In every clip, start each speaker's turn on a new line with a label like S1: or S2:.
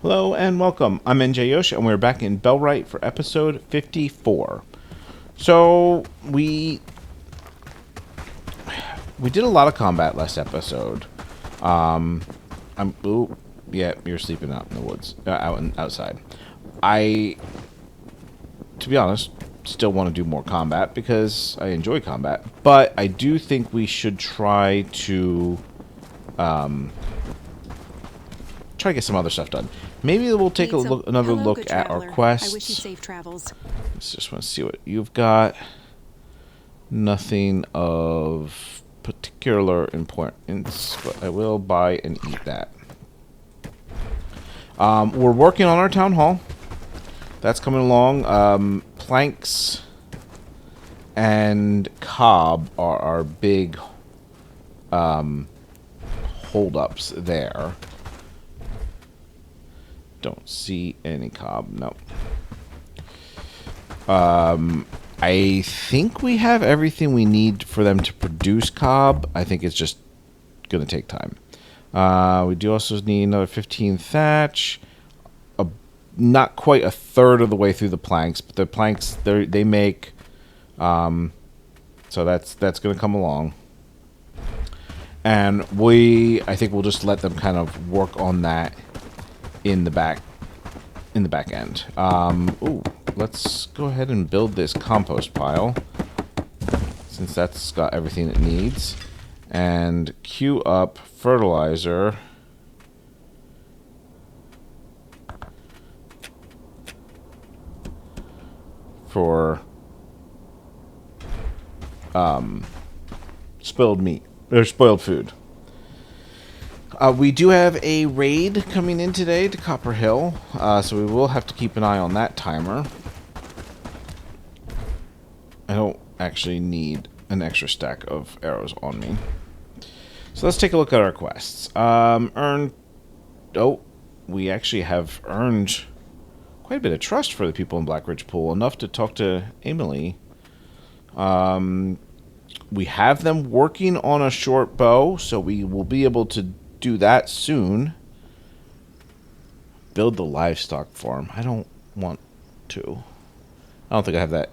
S1: Hello and welcome. I'm NJYosh and we're back in Bellwright for episode 54. So we did a lot of combat last episode. Yeah, you're sleeping out in the woods, outside. To be honest, still want to do more combat because I enjoy combat, but I do think we should try to get some other stuff done. Maybe we'll take another look at our quests.
S2: I wish you safe travels.
S1: Let's just want to see what you've got. Nothing of particular importance, but I will buy and eat that. We're working on our town hall. That's coming along. Planks and cob are our big holdups there. Don't see any cob. No. I think we have everything we need for them to produce cob. I think it's just going to take time. We do also need another 15 thatch. Not quite a third of the way through the planks, but the planks they make. So that's going to come along. And I think we'll just let them kind of work on that in the back end. Let's go ahead and build this compost pile, since that's got everything it needs, and queue up fertilizer for spoiled food. We do have a raid coming in today to Copper Hill, so we will have to keep an eye on that timer. I don't actually need an extra stack of arrows on me. So let's take a look at our quests. We actually have earned quite a bit of trust for the people in Black Ridge Pool, enough to talk to Emily. We have them working on a short bow, so we will be able to do that soon. Build the livestock farm. I don't want to. I don't think I have that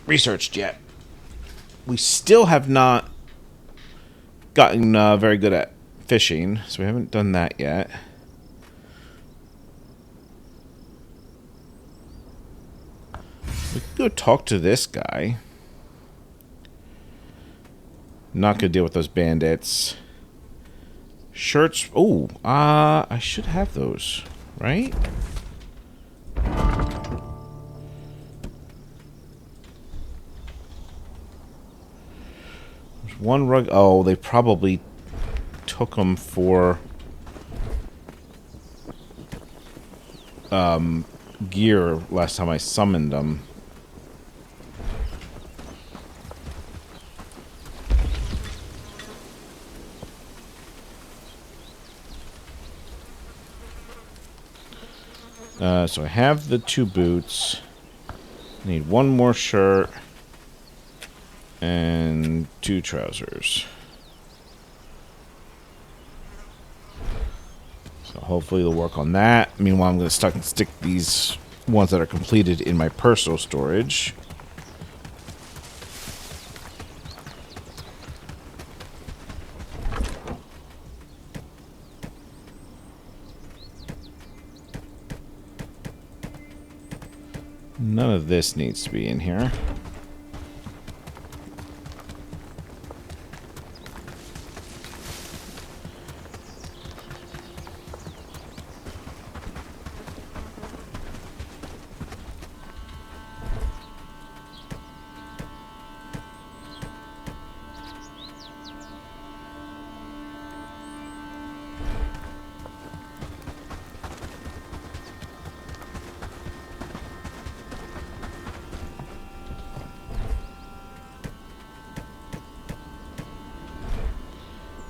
S1: researched yet. We still have not gotten very good at fishing, so we haven't done that yet. We could go talk to this guy. Not gonna deal with those bandits. Shirts. Oh, I should have those, right? There's one rug. Oh, they probably took them for gear last time I summoned them. So I have the 2 boots. I need 1 more shirt and 2 trousers. So hopefully they'll work on that. Meanwhile, I'm going to stick these ones that are completed in my personal storage. None of this needs to be in here.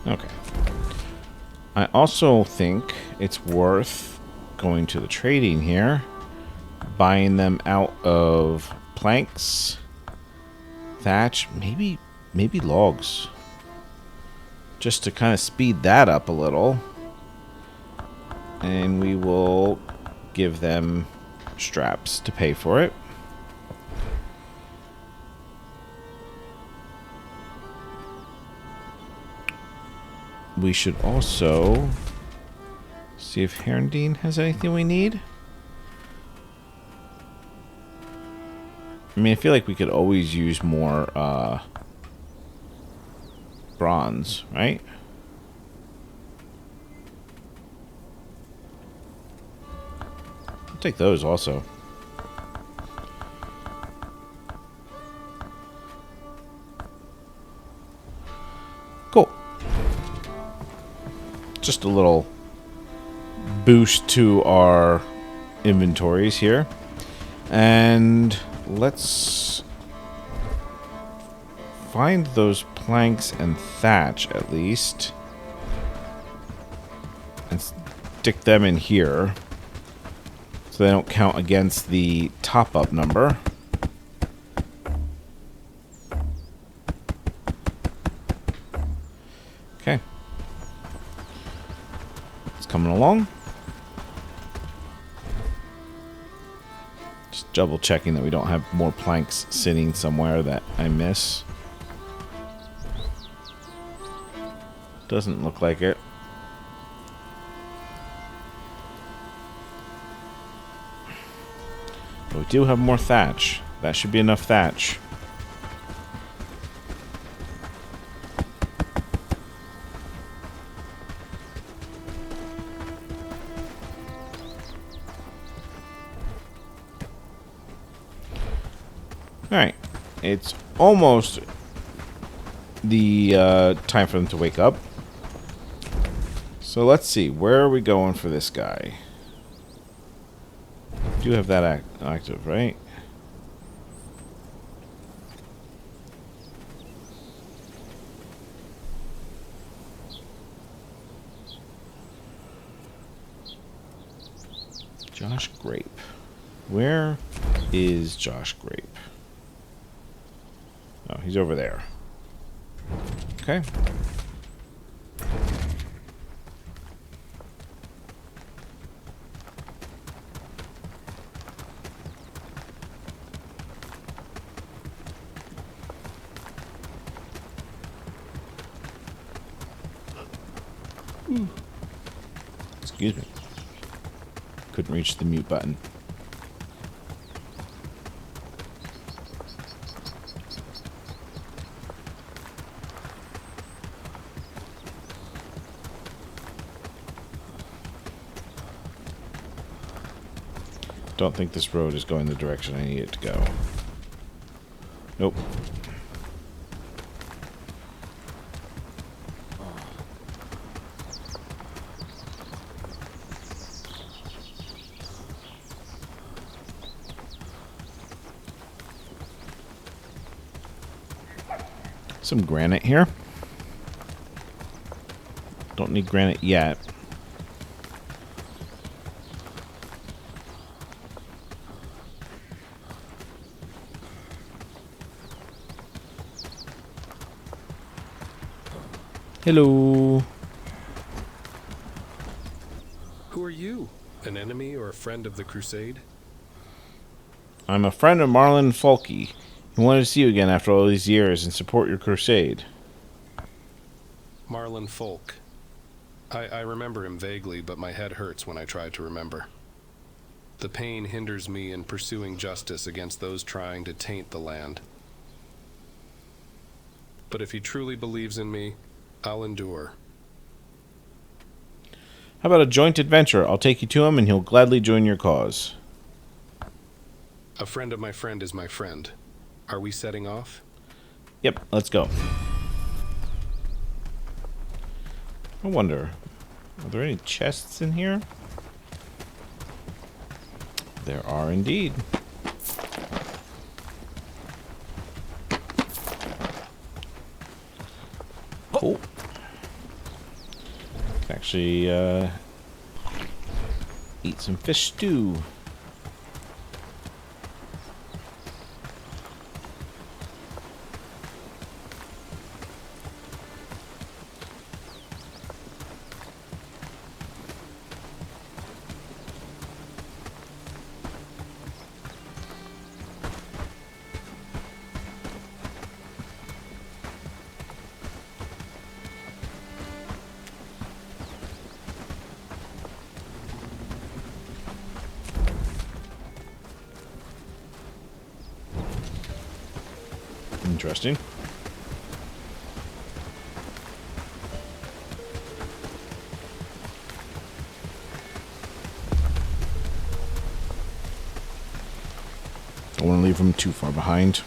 S1: Okay. I also think it's worth going to the trading here, buying them out of planks, thatch, maybe logs, just to kind of speed that up a little. And we will give them straps to pay for it. We should also see if Herndine has anything we need. I mean, I feel like we could always use more bronze, right? I'll take those also. Cool. Just a little boost to our inventories here. And let's find those planks and thatch at least. And stick them in here so they don't count against the top-up number. Okay. It's coming along. Just double checking that we don't have more planks sitting somewhere that I miss. Doesn't look like it. But we do have more thatch. That should be enough thatch. Alright. It's almost the time for them to wake up. So let's see. Where are we going for this guy? We do have that active, right? Josh Grape. Where is Josh Grape? Oh, he's over there. Okay. Excuse me. Couldn't reach the mute button. Don't think this road is going the direction I need it to go. Nope. Some granite here. Don't need granite yet. Hello.
S2: Who are you? An enemy or a friend of the crusade?
S1: I'm a friend of Marlon Folke. He wanted to see you again after all these years and support your crusade.
S2: Marlon Folk. I remember him vaguely, but my head hurts when I try to remember. The pain hinders me in pursuing justice against those trying to taint the land. But if he truly believes in me, I'll endure.
S1: How about a joint adventure? I'll take you to him and he'll gladly join your cause.
S2: A friend of my friend is my friend. Are we setting off?
S1: Yep, let's go. I wonder, are there any chests in here? There are indeed. Cool. Can actually eat some fish stew. Interesting. Don't want to leave them too far behind.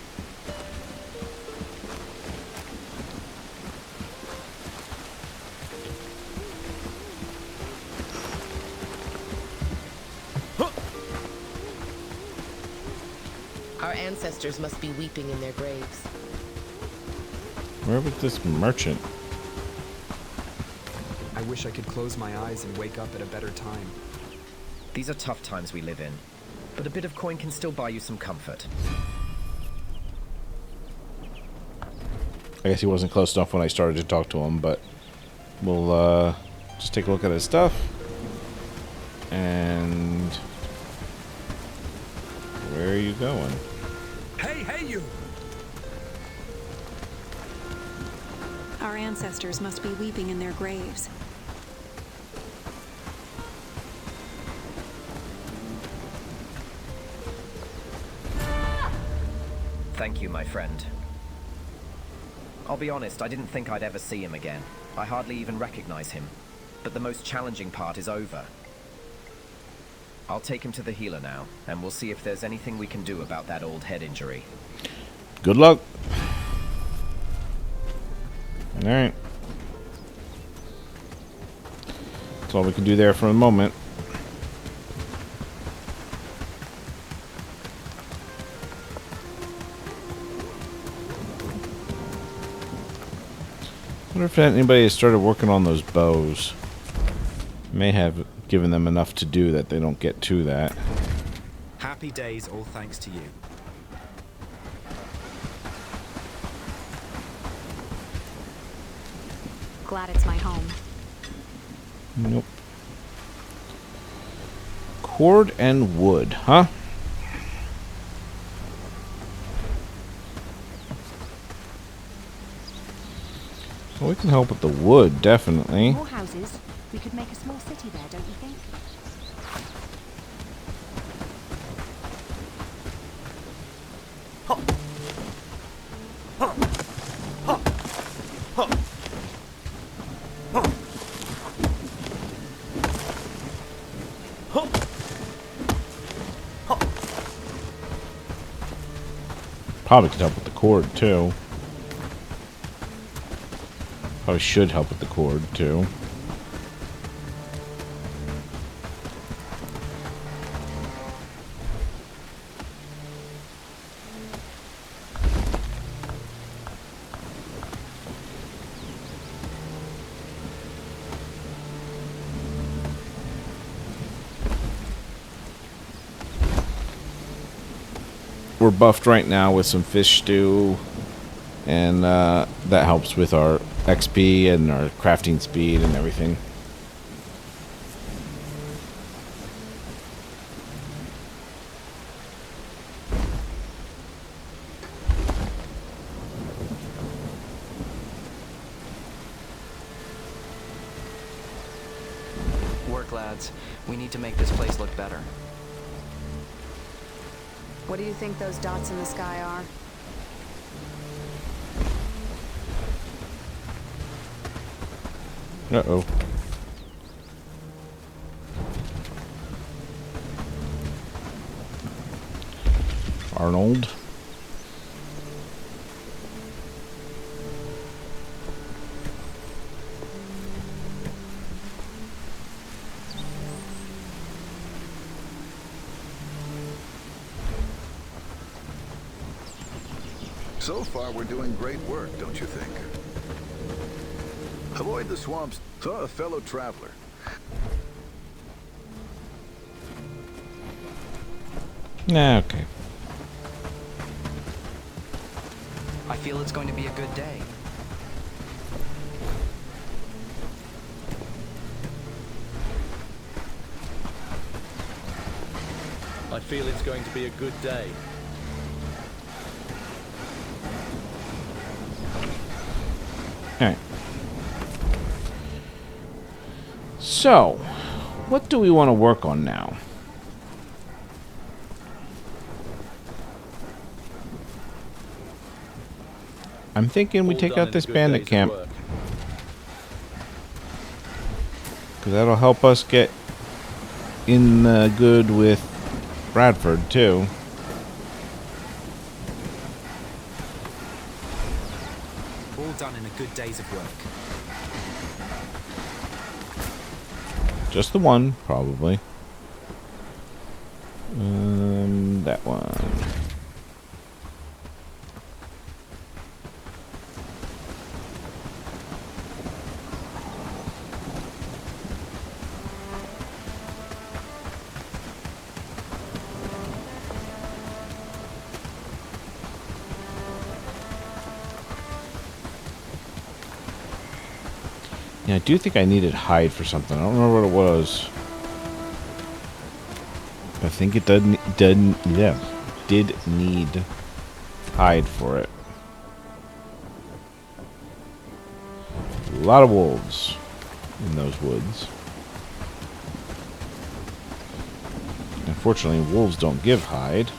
S3: Our ancestors must be weeping in their graves.
S1: Where was this merchant?
S4: I wish I could close my eyes and wake up at a better time.
S5: These are tough times we live in, but a bit of coin can still buy you some comfort.
S1: I guess he wasn't close enough when I started to talk to him, but we'll just take a look at his stuff. And where are you going?
S4: Hey, you!
S6: Our ancestors must be weeping in their graves.
S5: Thank you, my friend. I'll be honest, I didn't think I'd ever see him again. I hardly even recognize him. But the most challenging part is over. I'll take him to the healer now, and we'll see if there's anything we can do about that old head injury.
S1: Good luck. Alright. That's all we can do there for the moment. I wonder if anybody has started working on those bows. May have given them enough to do that they don't get to that.
S4: Happy days, all thanks to you.
S6: Glad it's my home.
S1: Nope. Cord and wood, huh? Well, we can help with the wood, definitely.
S7: More houses. We could make a small city there, don't you think?
S1: Probably could help with the cord, too. Probably should help with the cord, too. We're buffed right now with some fish stew, and that helps with our XP and our crafting speed and everything.
S8: Work, lads. We need to make this place look better.
S6: What do you think those dots in the sky are?
S1: Uh-oh. Arnold.
S9: So far, we're doing great work, don't you think? Avoid the swamps. Saw a fellow traveler.
S1: Nah, okay.
S8: I feel it's going to be a good day.
S10: I feel it's going to be a good day.
S1: Alright. So, what do we want to work on now? I'm thinking we
S10: All
S1: take
S10: done
S1: out
S10: in a
S1: this
S10: good
S1: bandit
S10: day's
S1: camp.
S10: work.
S1: Because that'll help us get in good with Bradford, too.
S4: All done in a good day's of work.
S1: Just the one, probably. That one. Yeah, I do think I needed hide for something. I don't remember what it was. I think it did need hide for it. A lot of wolves in those woods. Unfortunately, wolves don't give hide.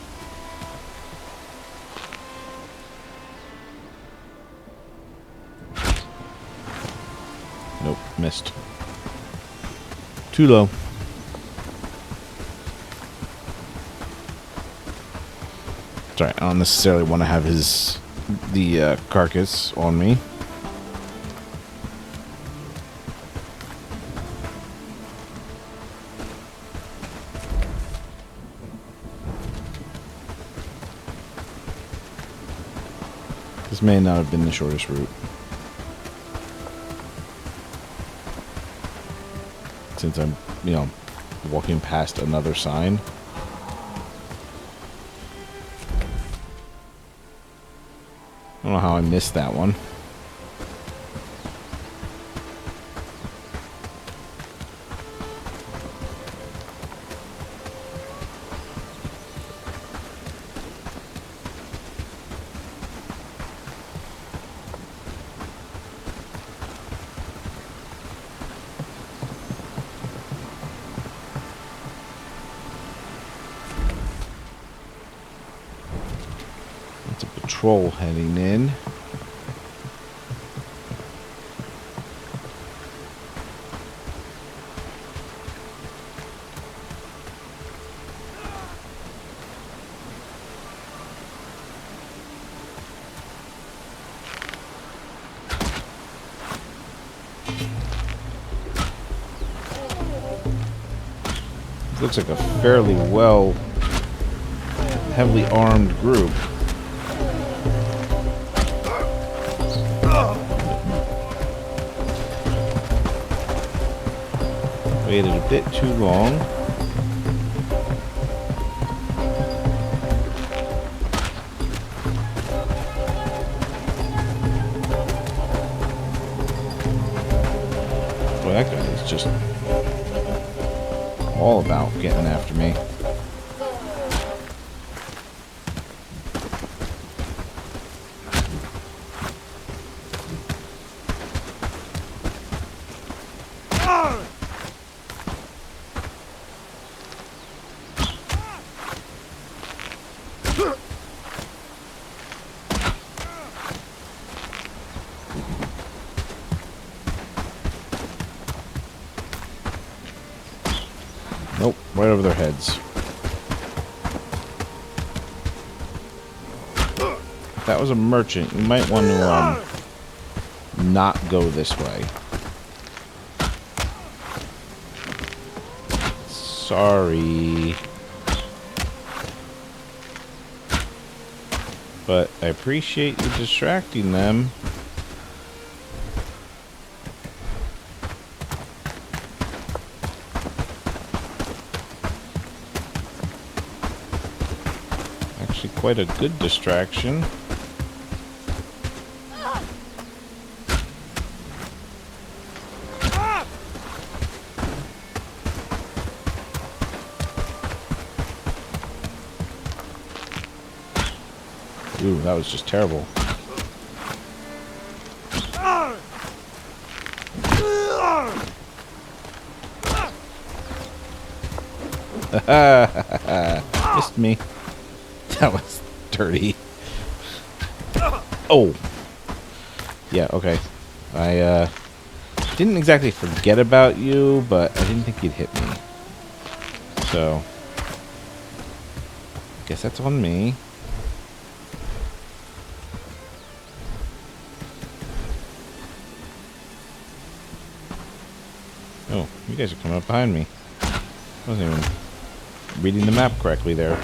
S1: Nope, missed. Too low. Sorry, I don't necessarily want to have the carcass on me. This may not have been the shortest route. Since I'm, walking past another sign. I don't know how I missed that one. That's a patrol heading in. Looks like a fairly heavily armed group. Waited a bit too long. Boy, that guy is just all about getting after me. Nope, right over their heads. If that was a merchant, you might want to not go this way. Sorry. But I appreciate you distracting them. Actually, quite a good distraction. Ooh, that was just terrible. Missed me. That was dirty. Oh. Yeah, okay. I didn't exactly forget about you, but I didn't think you'd hit me. So, guess that's on me. Oh, you guys are coming up behind me. I wasn't even reading the map correctly there.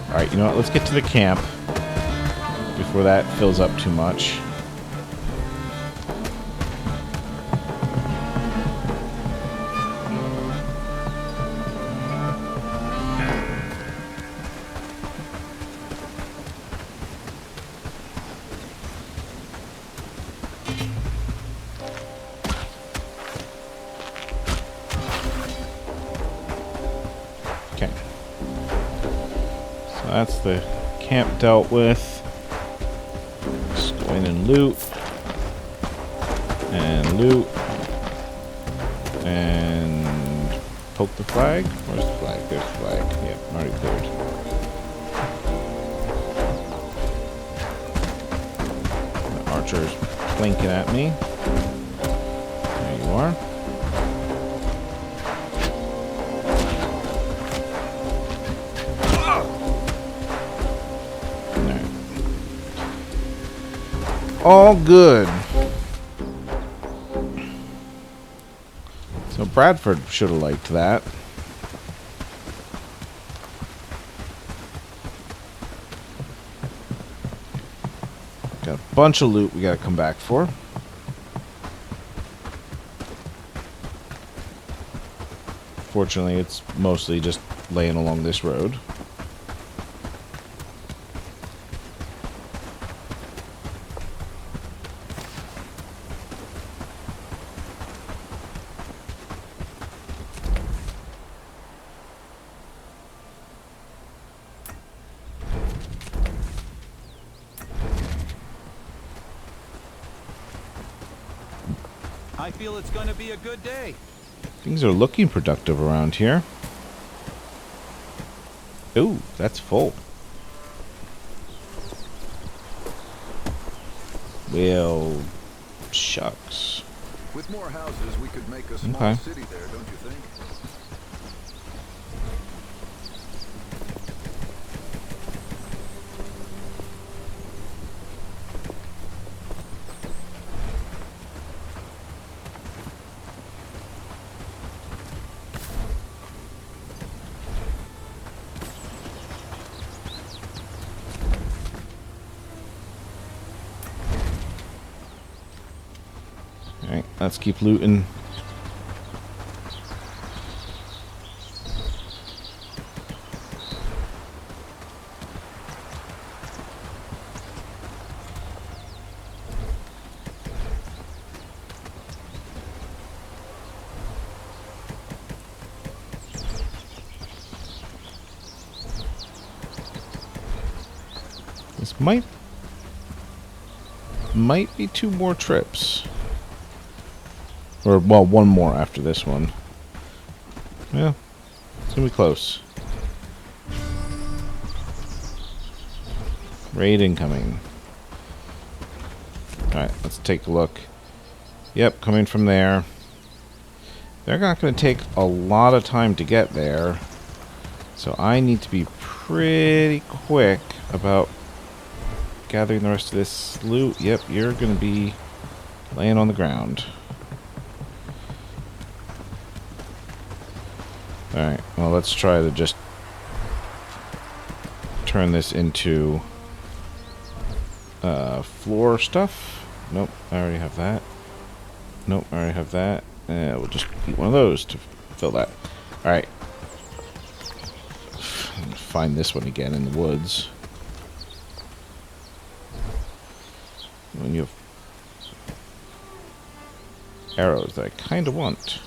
S1: Alright, you know what? Let's get to the camp before that fills up too much. Okay. So that's the camp dealt with. Just go in and loot. And loot. And poke the flag. Where's the flag? There's the flag. Yep, already cleared. The archer's blinking at me. There you are. All good. So Bradford should have liked that. Got a bunch of loot we gotta come back for. Fortunately, it's mostly just laying along this road.
S11: I feel it's going to be a good day.
S1: Things are looking productive around here. Ooh, that's full. Well, shucks.
S9: With more houses, we could make a small
S1: Okay.
S9: city there, don't you think?
S1: Alright, let's keep looting. This might be 2 more trips. Or, well, 1 more after this one. Yeah, it's gonna be close. Raid incoming. Alright, let's take a look. Yep, coming from there. They're not gonna take a lot of time to get there. So I need to be pretty quick about gathering the rest of this loot. Yep, you're gonna be laying on the ground. Alright, well, let's try to just turn this into floor stuff. Nope, I already have that. Nope, I already have that. We'll just eat one of those to fill that. Alright. Find this one again in the woods. When you have arrows that I kind of want.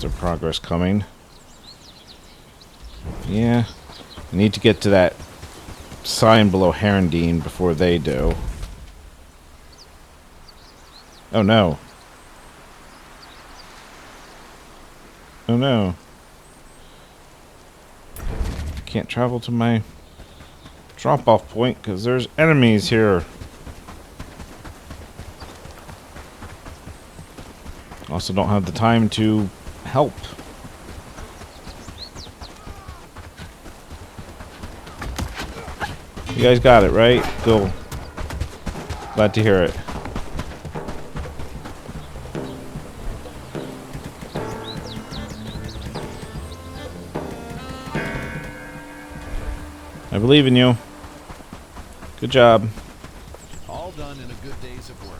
S1: Is there progress coming? Yeah. I need to get to that sign below Herondine before they do. Oh no. Oh no. Can't travel to my drop-off point because there's enemies here. Also don't have the time to help. You guys got it, right? Cool. Glad to hear it. I believe in you. Good job.
S9: All done in a good days of work.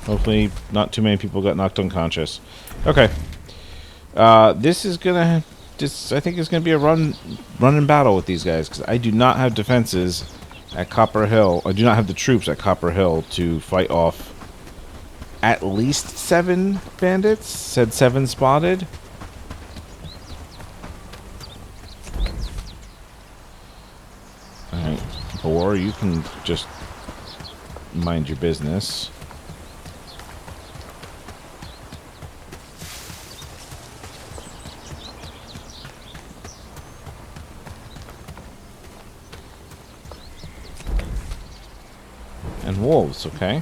S1: Hopefully not too many people got knocked unconscious. Okay. This is gonna... I think it's gonna be a run-in battle with these guys, because I do not have defenses at Copper Hill. I do not have the troops at Copper Hill to fight off at least 7 bandits. Said 7 spotted. Alright. Boar, you can just mind your business. And wolves, okay.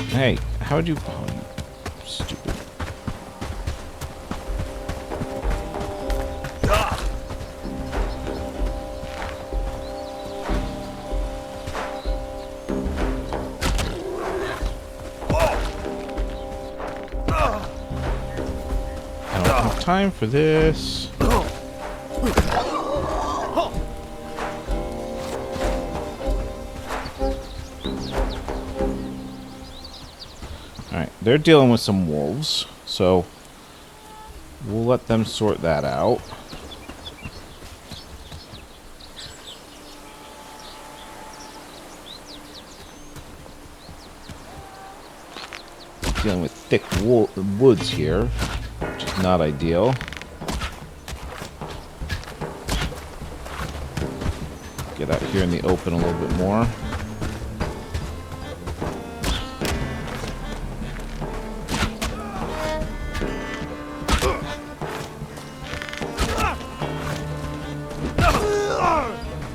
S1: Hey, how would you... Oh, you stupid. I don't have time for this. Alright, they're dealing with some wolves, so we'll let them sort that out. Dealing with thick woods here, which is not ideal. Get out here in the open a little bit more.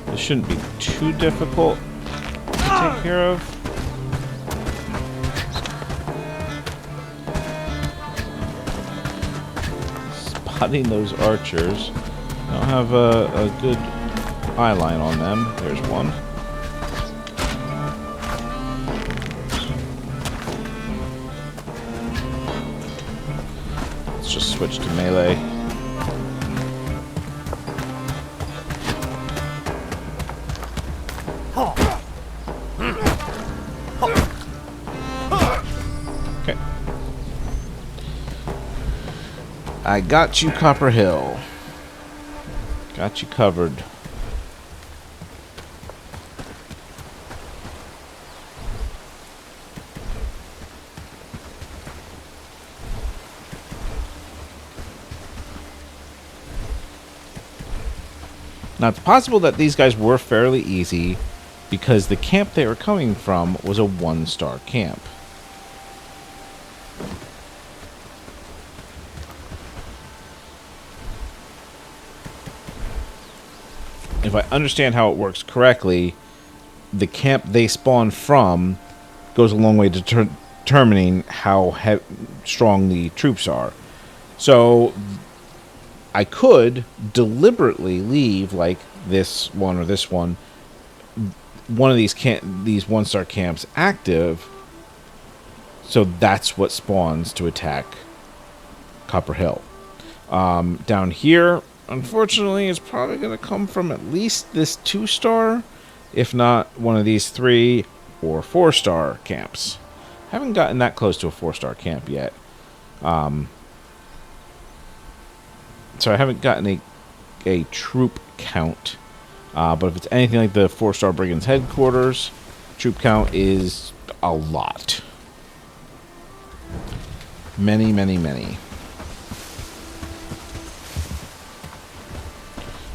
S1: This shouldn't be too difficult to take care of. Spotting those archers. I don't have a good eye line on them. There's one. Let's just switch to melee. Okay. I got you, Copper Hill. Got you covered. Now, it's possible that these guys were fairly easy because the camp they were coming from was a 1-star camp. If I understand how it works correctly, the camp they spawn from goes a long way to determining how strong the troops are. So I could deliberately leave like this one or this one of these 1-star camps active, so that's what spawns to attack Copper Hill. Down here, unfortunately, it's probably going to come from at least this 2-star, if not one of these 3 or 4-star camps. Haven't gotten that close to a 4-star camp yet. So I haven't gotten a troop count. But if it's anything like the 4-star Brigands headquarters, troop count is a lot. Many, many, many.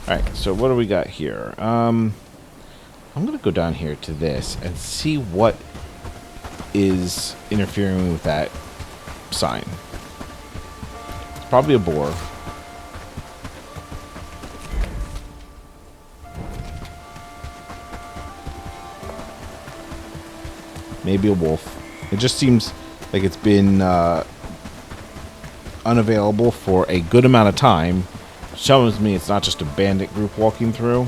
S1: Alright, so what do we got here? I'm going to go down here to this and see what is interfering with that sign. It's probably a boar. Maybe a wolf. It just seems like it's been unavailable for a good amount of time. Shows me it's not just a bandit group walking through.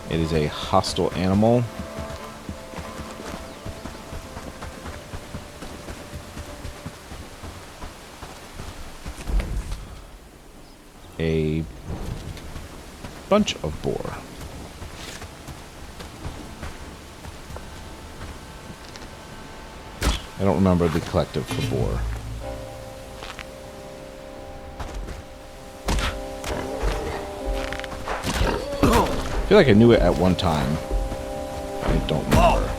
S1: It is a hostile animal. A bunch of boar. I don't remember the collective for boar. I feel like I knew it at one time. I don't remember.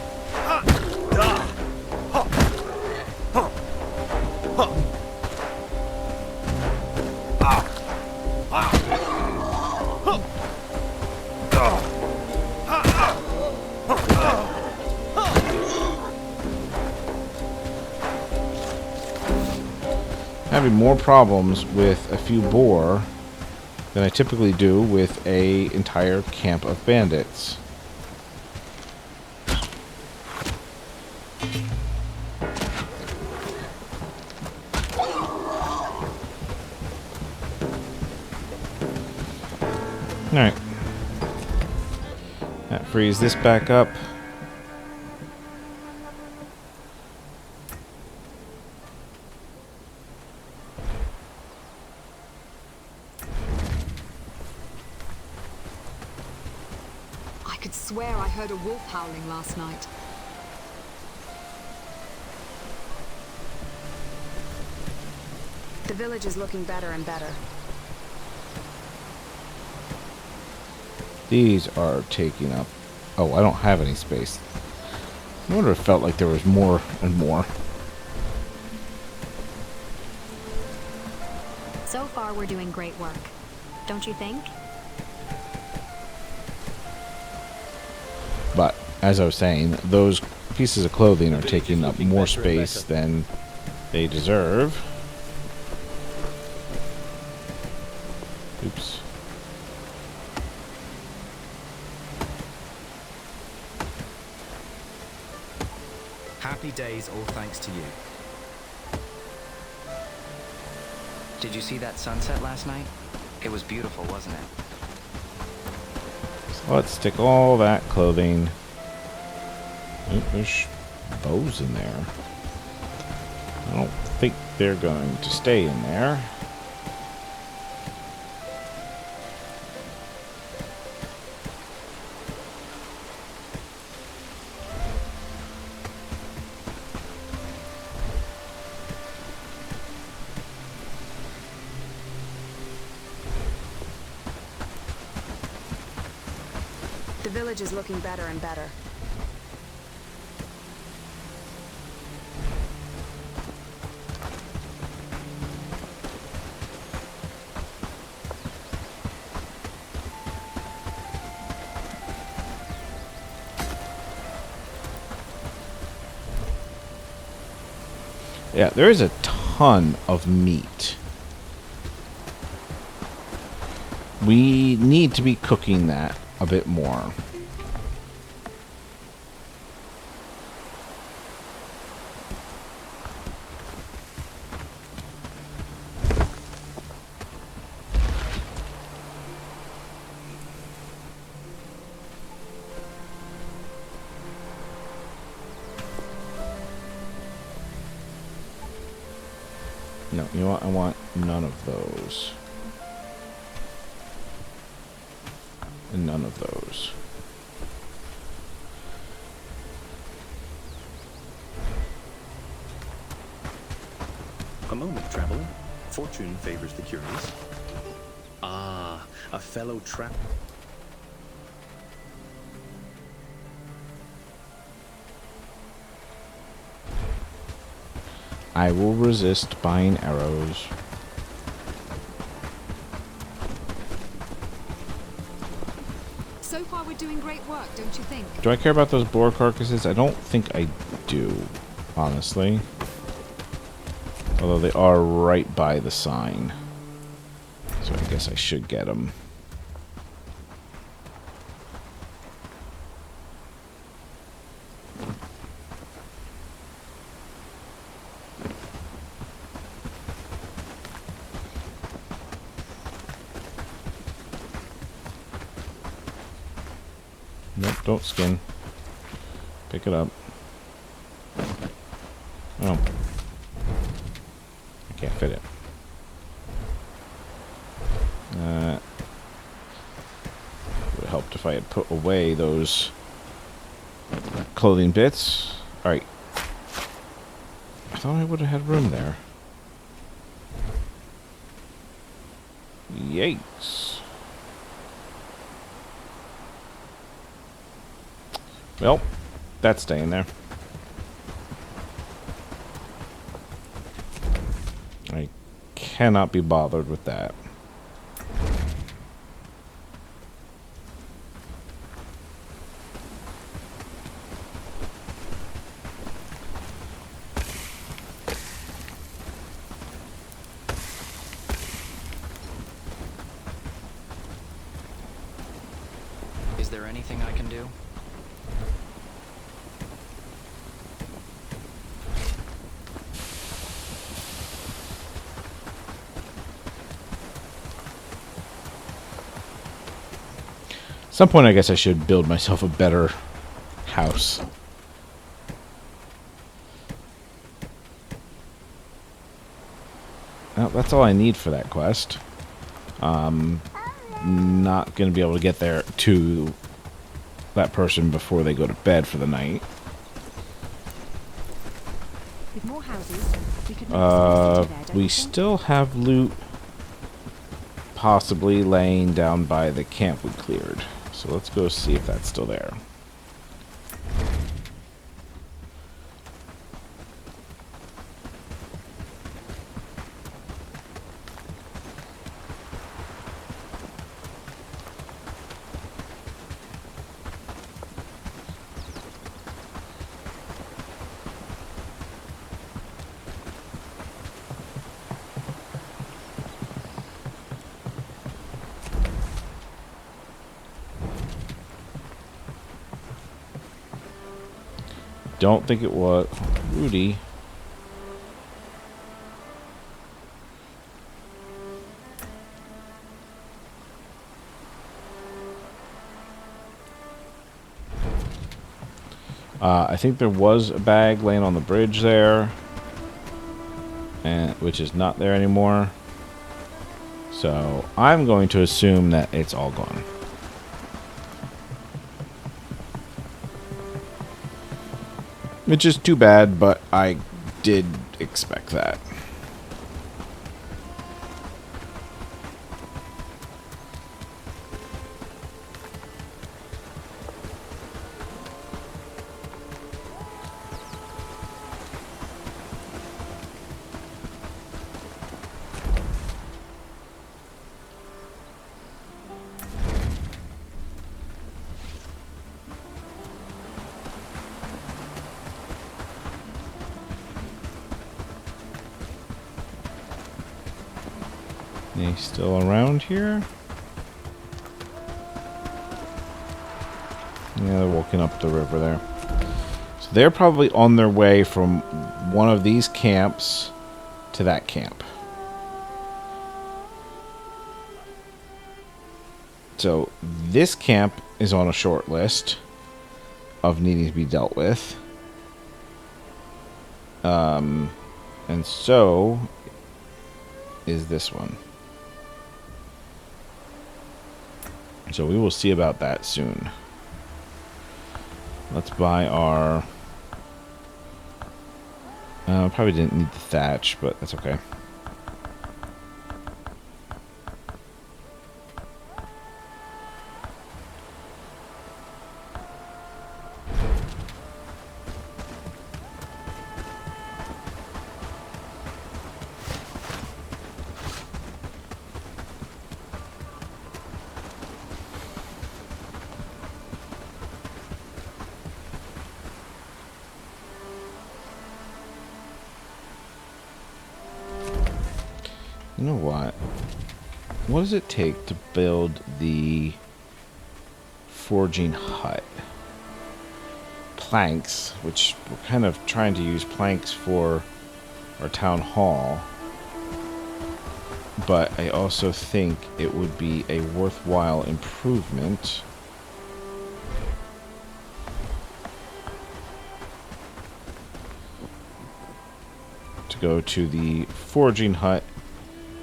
S1: Having more problems with a few boar than I typically do with a entire camp of bandits. Alright. That frees this back up.
S12: I could swear I heard a wolf howling last night.
S3: The village is looking better and better.
S1: These are taking up... Oh, I don't have any space. I wonder if it felt like there was more and more.
S6: So far, we're doing great work. Don't you think?
S1: But, as I was saying, those pieces of clothing are taking up more space than they deserve. Oops.
S4: Happy days, all thanks to you.
S8: Did you see that sunset last night? It was beautiful, wasn't it?
S1: So let's stick all that clothing. Oh, there's bows in there. I don't think they're going to stay in there.
S3: The village is looking better and better.
S1: Yeah, there is a ton of meat. We need to be cooking that a bit more. No, you know what? I want none of those. And none of those.
S13: A moment, traveler. Fortune favors the curious. Ah, a fellow trap.
S1: I will resist buying arrows.
S12: So far we're doing great work, don't you think?
S1: Do I care about those boar carcasses? I don't think I do, honestly. Although they are right by the sign. So I guess I should get them. Nope, don't skin. Pick it up. Oh. I can't fit it. Would have helped if I had put away those clothing bits. Alright. I thought I would have had room there. Yikes. Well, that's staying there. I cannot be bothered with that.
S8: Is there anything I can do?
S1: At some point, I guess I should build myself a better house. Well, that's all I need for that quest. Not going to be able to get there to that person before they go to bed for the night.
S7: With more houses, we could make a small city there, don't
S1: We
S7: you think?
S1: still have loot possibly laying down by the camp we cleared. So let's go see if that's still there. Don't think it was Rudy. I think there was a bag laying on the bridge there, and which is not there anymore. So I'm going to assume that it's all gone. Which is too bad, but I did expect that. He's still around here? Yeah, they're walking up the river there. So they're probably on their way from one of these camps to that camp. So this camp is on a short list of needing to be dealt with. And so is this one. So we will see about that soon. Let's buy our... probably didn't need the thatch, but that's okay. know what? What does it take to build the forging hut? Planks, which we're kind of trying to use planks for our town hall. But I also think it would be a worthwhile improvement to go to the forging hut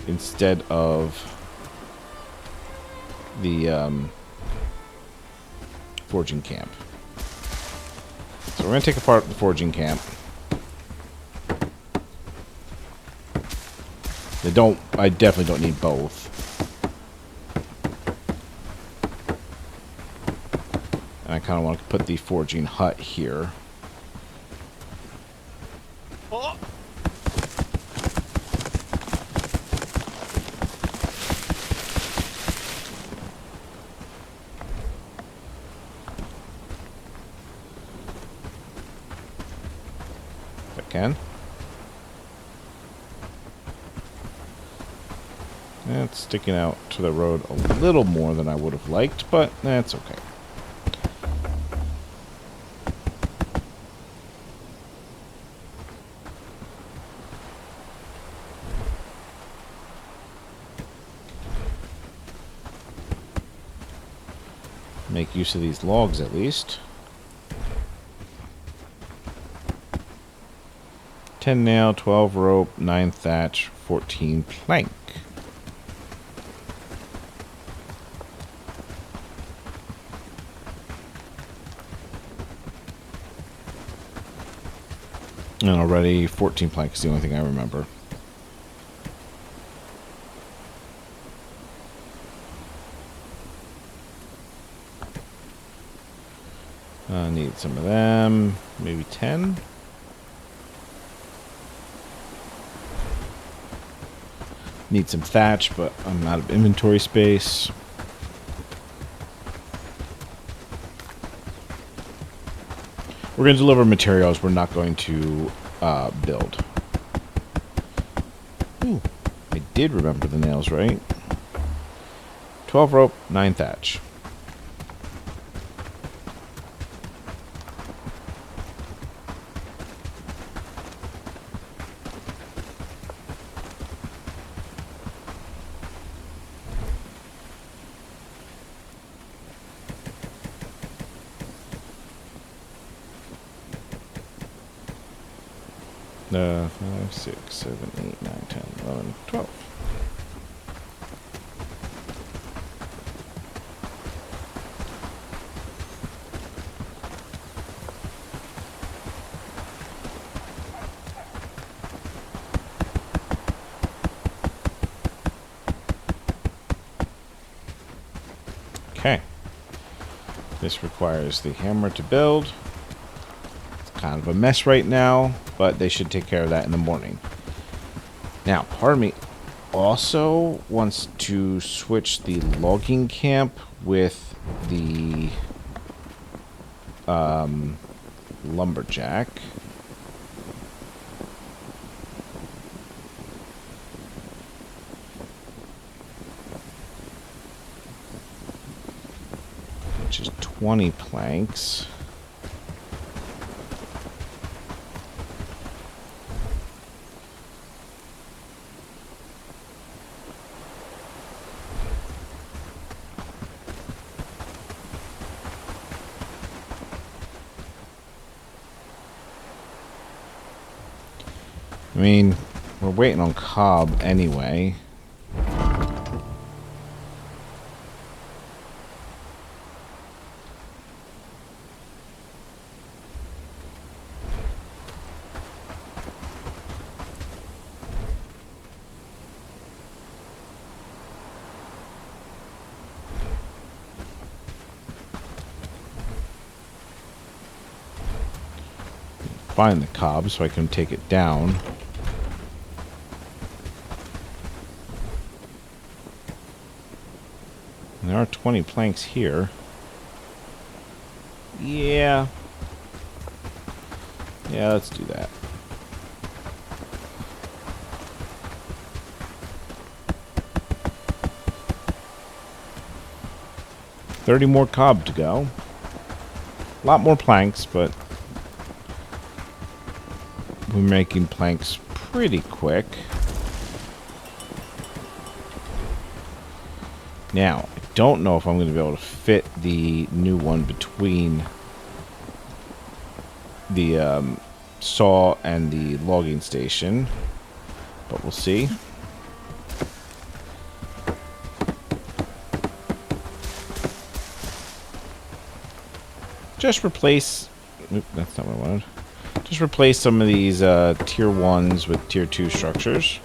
S1: instead of the forging camp. So we're going to take apart the forging camp. I definitely don't need both. And I kind of want to put the forging hut here.
S11: Oh.
S1: If I can. It's sticking out to the road a little more than I would have liked, but that's okay. Make use of these logs at least. 10 nail, 12 rope, 9 thatch, 14 plank. And already 14 plank is the only thing I remember. Need some of them. Maybe 10. Need some thatch, but I'm out of inventory space. We're going to deliver materials. We're not going to build. Ooh, I did remember the nails, right? 12 rope, 9 thatch. Uh, 5, 6, 7, 8, 9, 10, 11, 12. Okay. This requires the hammer to build. Kind of a mess right now, but they should take care of that in the morning. Now, part of me also wants to switch the logging camp with the lumberjack. Which is 20 planks. I mean, we're waiting on Cobb anyway. Find the Cobb so I can take it down. There are 20 planks here. Yeah. Yeah, let's do that. 30 more cob to go. A lot more planks, but we're making planks pretty quick. Now, I don't know if I'm going to be able to fit the new one between the saw and the logging station, but we'll see. Just replace... Oop, that's not what I wanted. Just replace some of these tier 1s with tier 2 structures.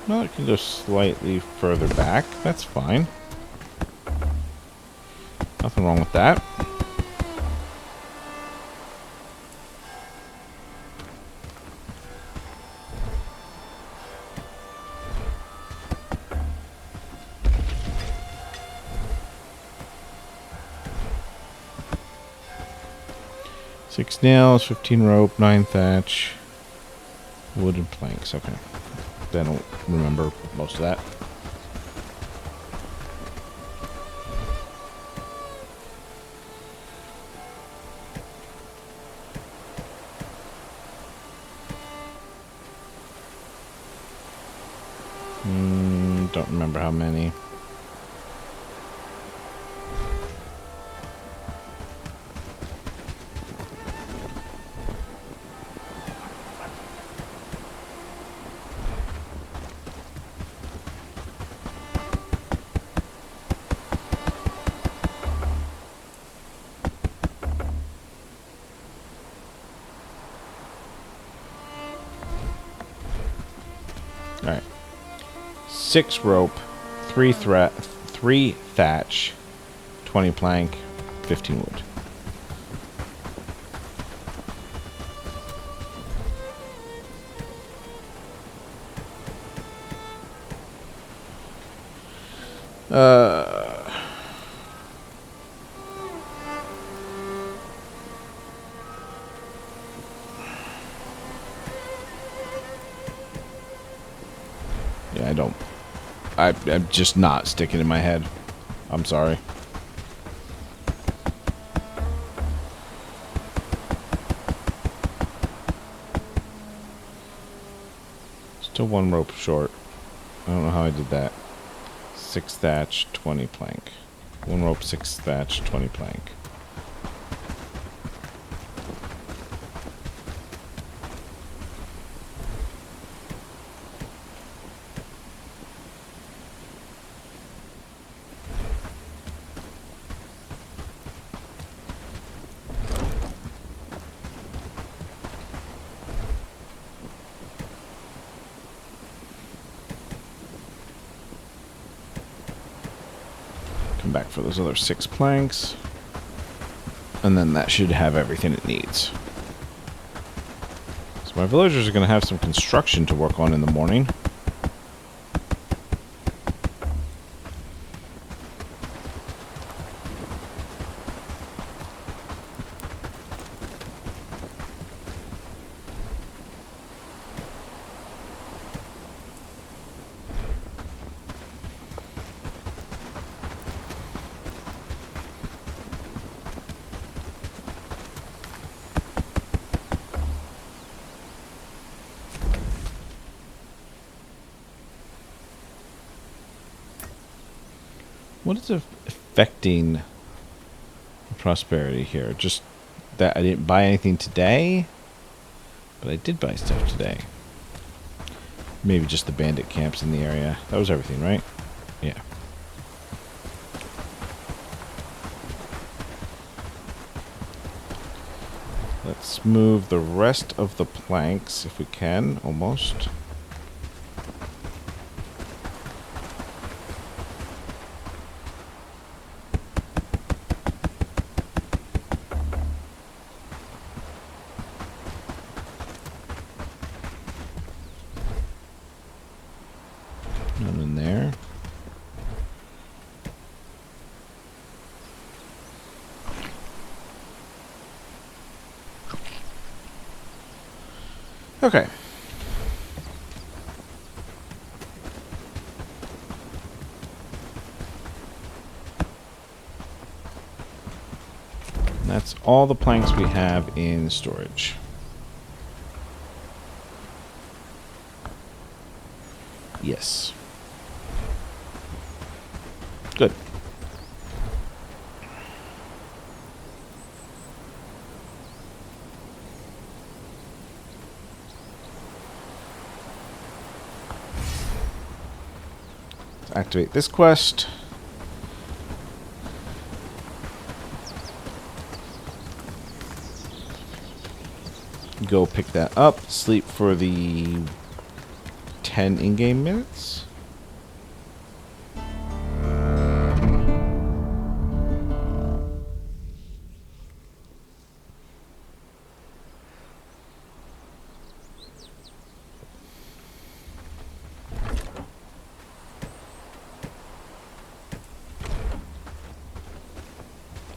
S1: Well, it can go slightly further back. That's fine. Nothing wrong with that. Six nails, 15 rope, 9 thatch, wooden planks. Okay. I don't remember most of that. Don't remember how many. Alright. 6 rope, 3 thatch, 20 plank, 15 wood. Yeah, I'm just not sticking in my head. I'm sorry. Still 1 rope short. I don't know how I did that. 6 thatch, 20 plank. 1 rope, 6 thatch, 20 plank. Back for those other 6 planks, and then that should have everything it needs. So my villagers are going to have some construction to work on in the morning. What is affecting prosperity here? Just that I didn't buy anything today, but I did buy stuff today. Maybe just the bandit camps in the area. That was everything, right? Yeah. Let's move the rest of the planks if we can, almost. Okay. That's all the planks we have in storage. Yes. Good. Let's activate this quest. Go pick that up. Sleep for the 10 in-game minutes.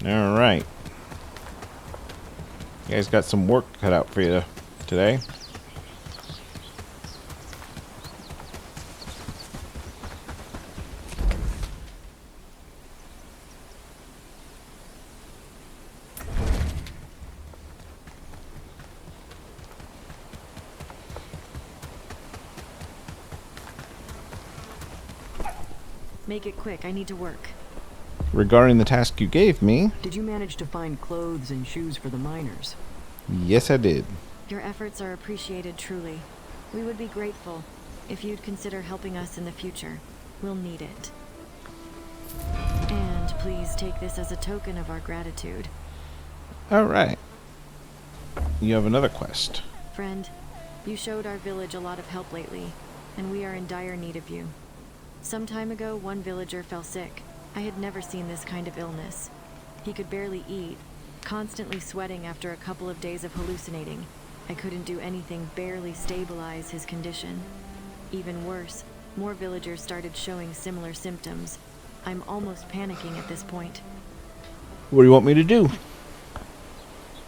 S1: All right. You guys got some work cut out for you today.
S7: Make it quick, I need to work.
S1: Regarding the task you gave me...
S14: Did you manage to find clothes and shoes for the miners?
S1: Yes, I did.
S7: Your efforts are appreciated truly. We would be grateful if you'd consider helping us in the future. We'll need it. And please take this as a token of our gratitude.
S1: Alright. You have another quest.
S7: Friend, you showed our village a lot of help lately, and we are in dire need of you. Some time ago, one villager fell sick. I had never seen this kind of illness. He could barely eat, constantly sweating after a couple of days of hallucinating. I couldn't do anything barely stabilize his condition. Even worse, more villagers started showing similar symptoms. I'm almost panicking at this point.
S1: What do you want me to do?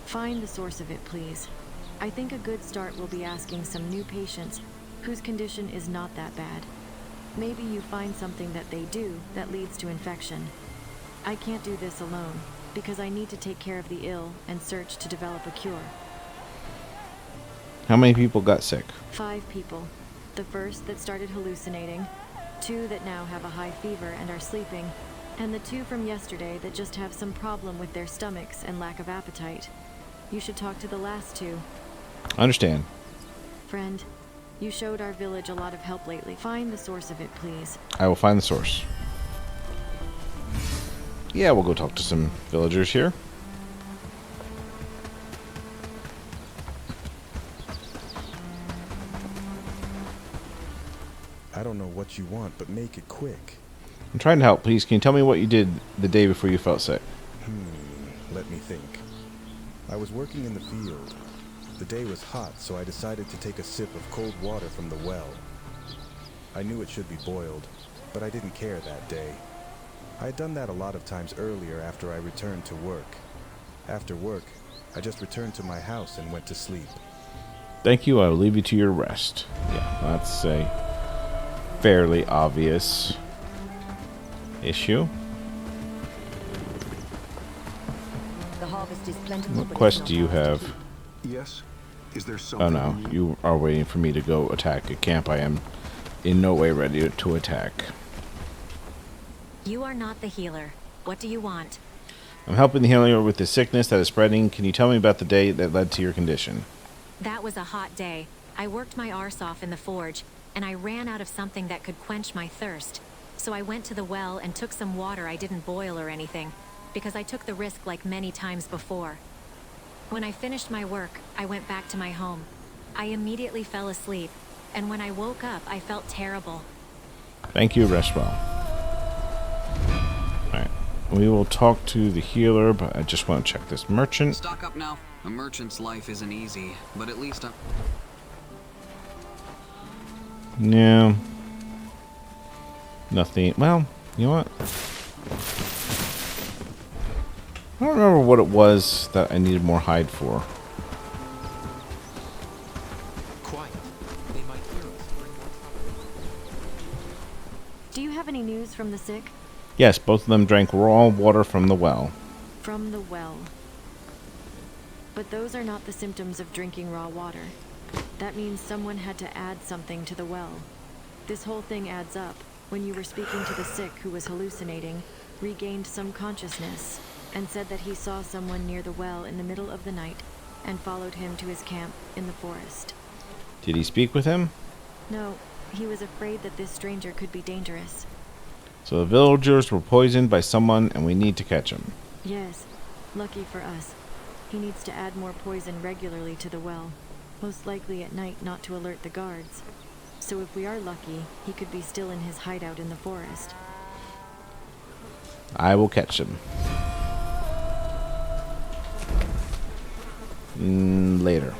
S7: Find the source of it, please. I think a good start will be asking some new patients whose condition is not that bad. Maybe you find something that they do that leads to infection. I can't do this alone, because I need to take care of the ill and search to develop a cure.
S1: How many people got sick?
S7: 5 people. The first that started hallucinating, 2 that now have a high fever and are sleeping, and the 2 from yesterday that just have some problem with their stomachs and lack of appetite. You should talk to the last 2.
S1: Understand.
S7: Friend, you showed our village a lot of help lately. Find the source of it, please.
S1: I will find the source. Yeah, we'll go talk to some villagers here.
S15: I don't know what you want, but make it quick.
S1: I'm trying to help. Please, can you tell me what you did the day before you felt sick?
S15: Let me think. I was working in the field. The day was hot, so I decided to take a sip of cold water from the well. I knew it should be boiled, but I didn't care that day. I had done that a lot of times earlier after I returned to work. After work, I just returned to my house and went to sleep.
S1: Thank you. I will leave you to your rest. Yeah, that's a fairly obvious issue.
S7: The harvest is plentiful.
S1: What quest do you have?
S9: Yes. Is there something?
S1: Oh no, you are waiting for me to go attack a camp. I am in no way ready to attack.
S6: You are not the healer. What do you want?
S1: I'm helping the healer with the sickness that is spreading. Can you tell me about the day that led to your condition?
S6: That was a hot day. I worked my arse off in the forge, and I ran out of something that could quench my thirst. So I went to the well and took some water. I didn't boil or anything, because I took the risk like many times before. When I finished my work, I went back to my home. I immediately fell asleep, and when I woke up, I felt terrible.
S1: Thank you, rest well. Alright, we will talk to the healer, but I just want to check this merchant.
S8: Stock up now. A merchant's life isn't easy, but at least I'm...
S1: No. Nothing. Well, you know what? I don't remember what it was that I needed more hide for.
S7: symptoms from the sick?
S1: Yes, both of them drank raw water from the well.
S7: From the well. But those are not the symptoms of drinking raw water. That means someone had to add something to the well. This whole thing adds up. When you were speaking to the sick who was hallucinating, regained some consciousness, and said that he saw someone near the well in the middle of the night and followed him to his camp in the forest.
S1: Did he speak with him?
S7: No, he was afraid that this stranger could be dangerous.
S1: So the villagers were poisoned by someone and we need to catch him.
S7: Yes, lucky for us. He needs to add more poison regularly to the well, most likely at night not to alert the guards. So if we are lucky, he could be still in his hideout in the forest.
S1: I will catch him. Later.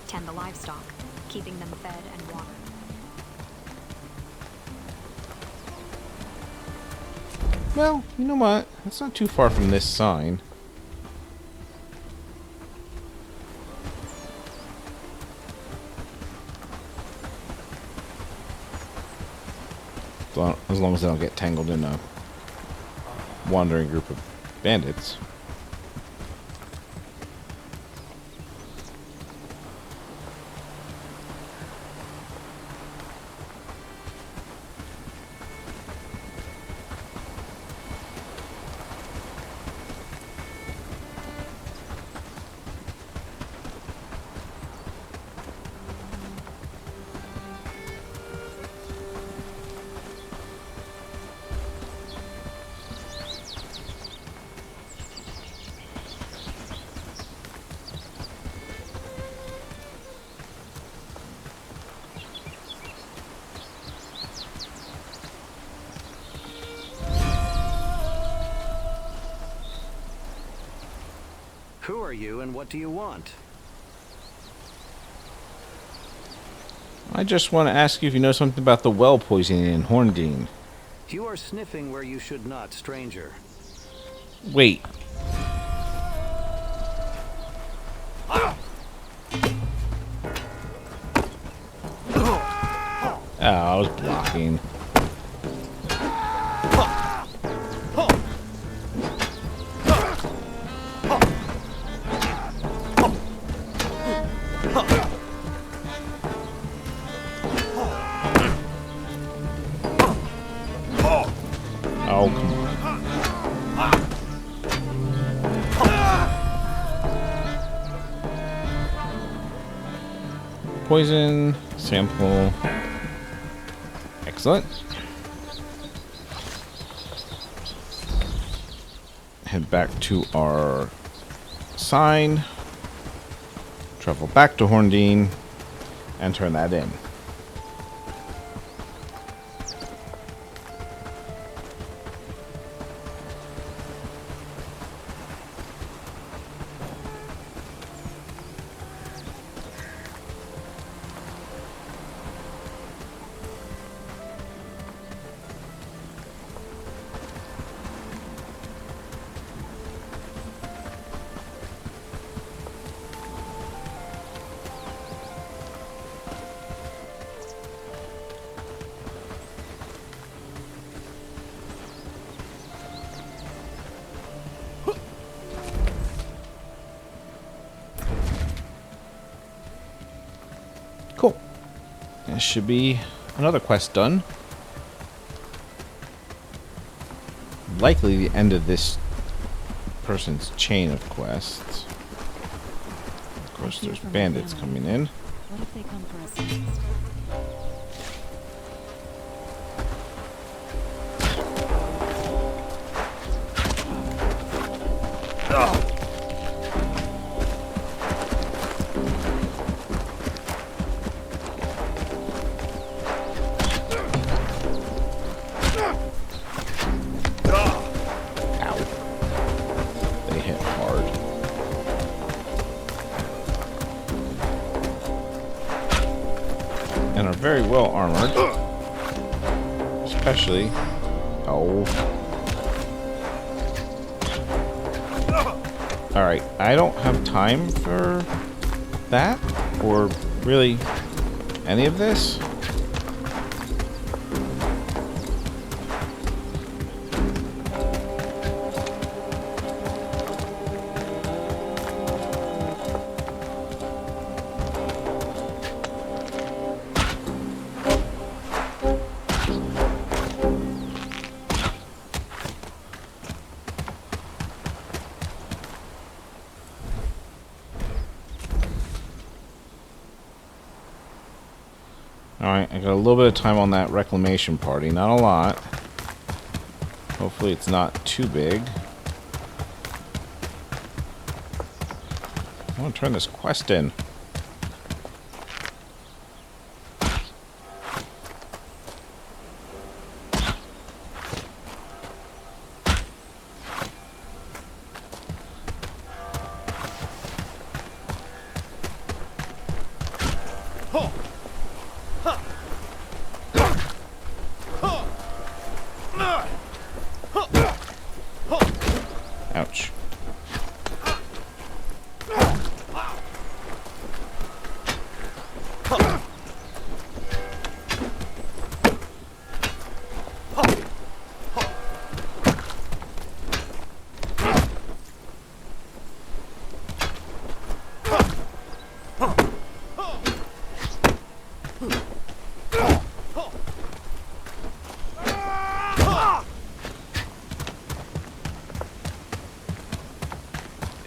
S16: Tend the livestock, keeping them fed and watered.
S1: Well, you know what? It's not too far from this sign. As long as I don't get tangled in a wandering group of bandits.
S17: Who are you and what do you want?
S1: I just want to ask you if you know something about the well poisoning in Horndine.
S17: You are sniffing where you should not, stranger.
S1: Wait. Oh, I was blocking. Oh, come on. Poison sample. Excellent. Head back to our sign. Travel back to Horndine and turn that in. Cool. That should be another quest done. Likely the end of this person's chain of quests. Of course, there's bandits coming in.
S7: What if they come for us next?
S1: And are very well armored. Especially... Oh. Alright, I don't have time for that, or really any of this. Alright, I got a little bit of time on that reclamation party. Not a lot. Hopefully it's not too big. I want to turn this quest in. Ouch.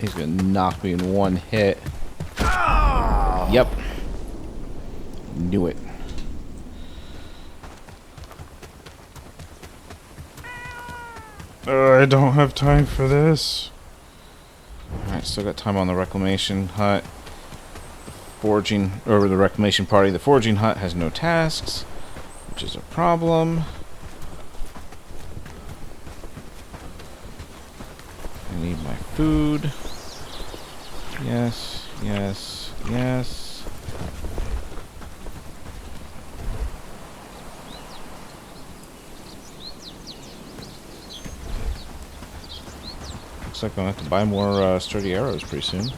S1: He's gonna knock me in one hit. Yep. Knew it. I don't have time for this. Alright, still got time on the reclamation hut. Forging, or the reclamation party. The forging hut has no tasks, which is a problem. I need my food. Yes, yes, yes. Looks like I'm gonna have to buy more sturdy arrows pretty soon.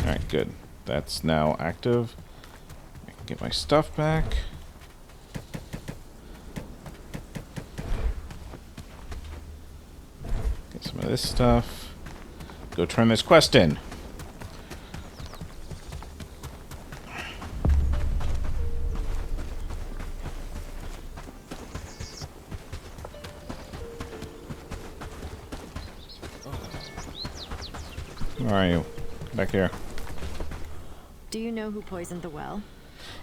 S1: Alright, good. That's now active. I can get my stuff back. Get some of this stuff. Go turn this quest in. Where are you? Back here.
S7: Do you know who poisoned the well?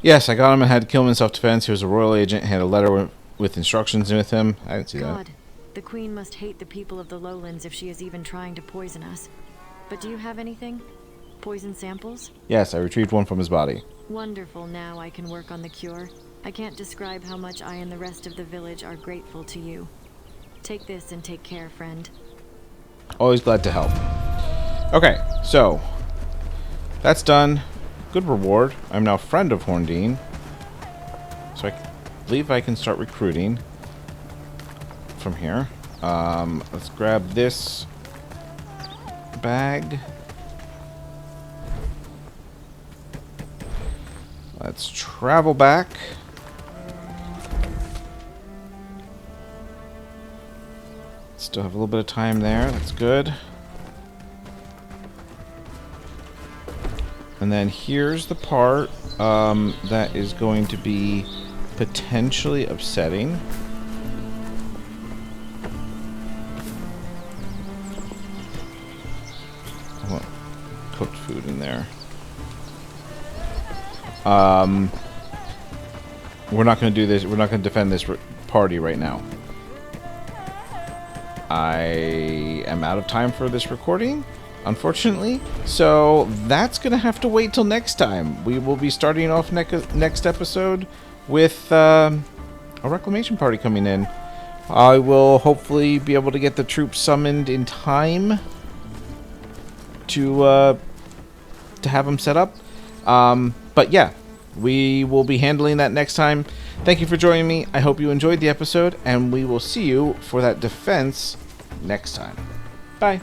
S1: Yes, I got him and had to kill him in self-defense. He was a royal agent, had a letter with instructions with him. I didn't see
S7: God,
S1: that.
S7: the Queen must hate the people of the lowlands if she is even trying to poison us. But do you have anything? Poison samples?
S1: Yes, I retrieved one from his body.
S7: Wonderful, now I can work on the cure. I can't describe how much I and the rest of the village are grateful to you. Take this and take care, friend.
S1: Always glad to help. Okay, so that's done. Good reward. I'm now friend of Horndine. So I believe I can start recruiting from here. Let's grab this bag. Let's travel back. Still have a little bit of time there. That's good. And then here's the part that is going to be potentially upsetting. I want cooked food in there. We're not going to do this. We're not going to defend this party right now. I am out of time for this recording, unfortunately, so that's gonna have to wait till next time. We will be starting off next episode with a reclamation party coming in. I will hopefully be able to get the troops summoned in time to have them set up. But yeah, we will be handling that next time. Thank you for joining me. I hope you enjoyed the episode, and we will see you for that defense next time. Bye.